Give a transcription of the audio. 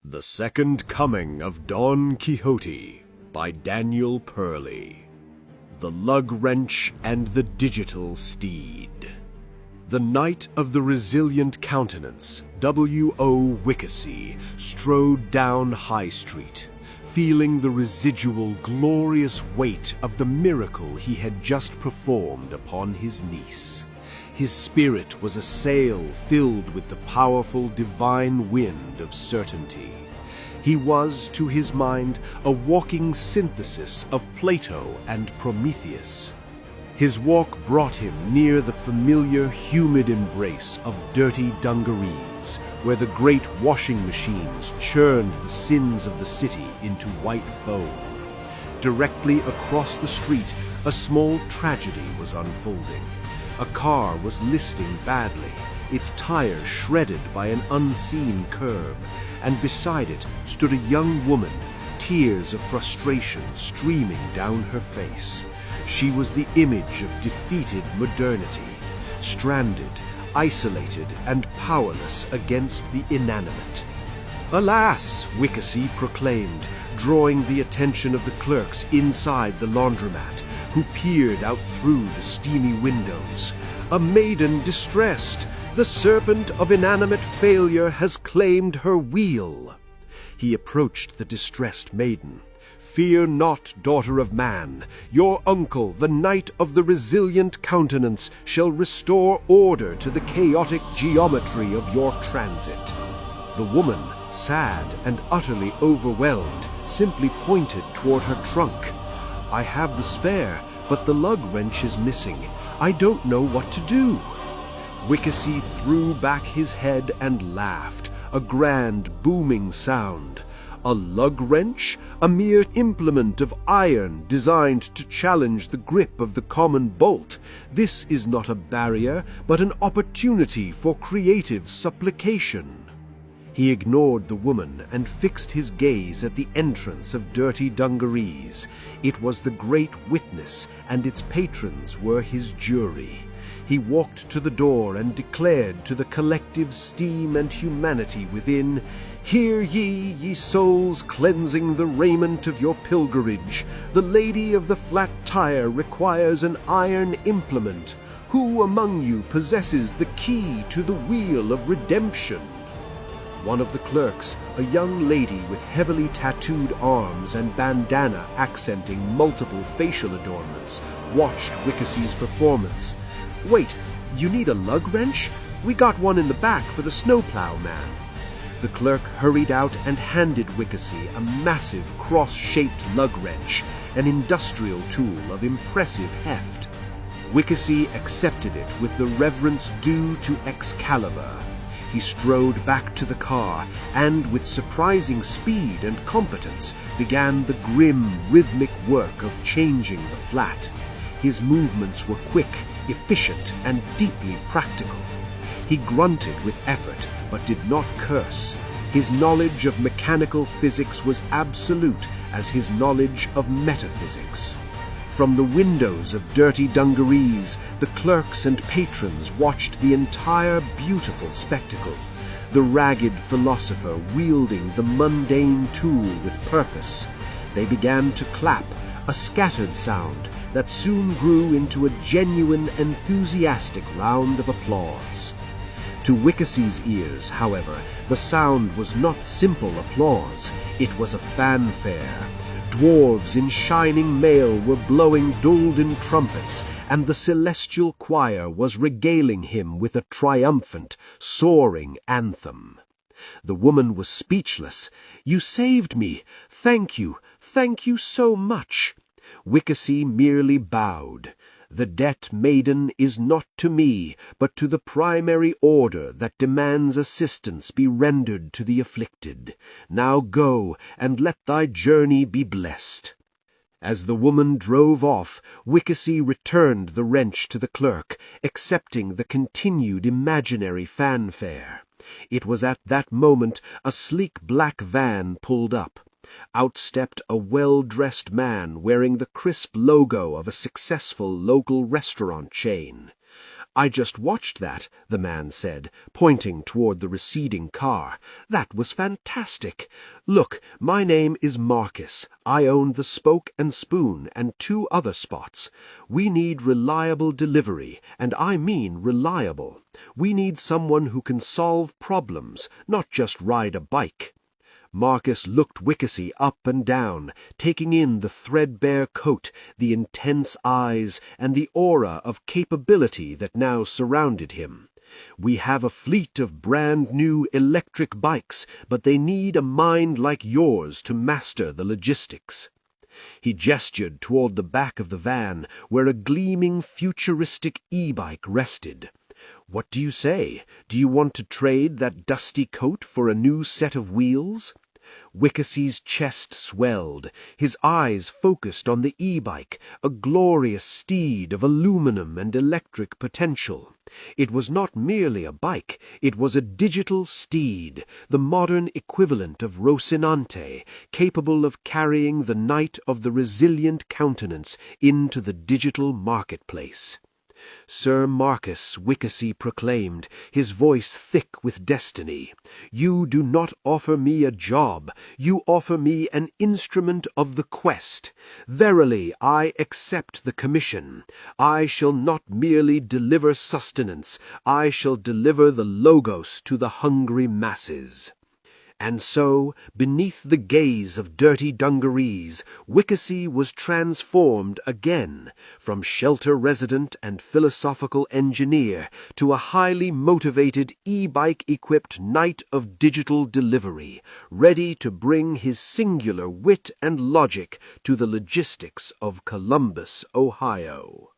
The Second Coming of Don Quixote by Daniel Perley. The Lug Wrench and the Digital Steed. The Knight of the Resilient Countenance, W.O. Quixote, strode down High Street, feeling the residual glorious weight of the miracle he had just performed upon his niece. His spirit was a sail filled with the powerful divine wind of certainty. He was, to his mind, a walking synthesis of Plato and Prometheus. His walk brought him near the familiar, humid embrace of dirty dungarees, where the great washing machines churned the sins of the city into white foam. Directly across the street, a small tragedy was unfolding. A car was listing badly, its tires shredded by an unseen curb, and beside it stood a young woman, tears of frustration streaming down her face. She was the image of defeated modernity, stranded, isolated, and powerless against the inanimate. "Alas!" Quixote proclaimed, drawing the attention of the clerks inside the laundromat, who peered out through the steamy windows. "A maiden distressed! The serpent of inanimate failure has claimed her wheel." He approached the distressed maiden. "Fear not, daughter of man. Your uncle, the Knight of the Resilient Countenance, shall restore order to the chaotic geometry of your transit." The woman, sad and utterly overwhelmed, simply pointed toward her trunk. "I have the spare, but the lug wrench is missing. I don't know what to do." Quixote threw back his head and laughed, a grand booming sound. A lug wrench? A mere implement of iron designed to challenge the grip of the common bolt. This is not a barrier, but an opportunity for creative supplication. He ignored the woman and fixed his gaze at the entrance of Dirty Dungarees. It was the great witness, and its patrons were his jury. He walked to the door and declared to the collective steam and humanity within, "Hear ye, ye souls cleansing the raiment of your pilgrimage. The lady of the flat tire requires an iron implement. Who among you possesses the key to the wheel of redemption?" One of the clerks, a young lady with heavily tattooed arms and bandana accenting multiple facial adornments, watched Quixote's performance. "Wait, you need a lug wrench? We got one in the back for the snowplow man." The clerk hurried out and handed Quixote a massive cross-shaped lug wrench, an industrial tool of impressive heft. Quixote accepted it with the reverence due to Excalibur. He strode back to the car and, with surprising speed and competence, began the grim, rhythmic work of changing the flat. His movements were quick, efficient, and deeply practical. He grunted with effort, but did not curse. His knowledge of mechanical physics was absolute as his knowledge of metaphysics. From the windows of Dirty Dungarees, the clerks and patrons watched the entire beautiful spectacle. The ragged philosopher wielding the mundane tool with purpose. They began to clap, a scattered sound that soon grew into a genuine, enthusiastic round of applause. To Quixote's ears, however, the sound was not simple applause. It was a fanfare. Dwarves in shining mail were blowing golden trumpets, and the celestial choir was regaling him with a triumphant, soaring anthem. The woman was speechless. "You saved me. Thank you so much." Quixote merely bowed. "The debt, maiden, is not to me, but to the primary order that demands assistance be rendered to the afflicted. Now go, and let thy journey be blessed." As the woman drove off, Quixote returned the wrench to the clerk, accepting the continued imaginary fanfare. It was at that moment a sleek black van pulled up. Out stepped a well-dressed man wearing the crisp logo of a successful local restaurant chain. "I just watched that," the man said, pointing toward the receding car. "That was fantastic. Look, my name is Marcus. I own the Spoke and Spoon and 2 other spots. We need reliable delivery, and I mean reliable. We need someone who can solve problems, not just ride a bike." Marcus looked Wickersy up and down, taking in the threadbare coat, the intense eyes, and the aura of capability that now surrounded him. "We have a fleet of brand-new electric bikes, but they need a mind like yours to master the logistics." He gestured toward the back of the van, where a gleaming, futuristic e-bike rested. "What do you say? Do you want to trade that dusty coat for a new set of wheels?" Wickersy's chest swelled, his eyes focused on the e-bike, a glorious steed of aluminum and electric potential. It was not merely a bike, it was a digital steed, the modern equivalent of Rocinante, capable of carrying the Knight of the Resilient Countenance into the digital marketplace. "Sir Marcus," Wickersy proclaimed, his voice thick with destiny, "you do not offer me a job, you offer me an instrument of the quest. Verily, I accept the commission. I shall not merely deliver sustenance, I shall deliver the Logos to the hungry masses." And so, beneath the gaze of dirty dungarees, Wickersy was transformed again, from shelter resident and philosophical engineer to a highly motivated e-bike-equipped knight of digital delivery, ready to bring his singular wit and logic to the logistics of Columbus, Ohio.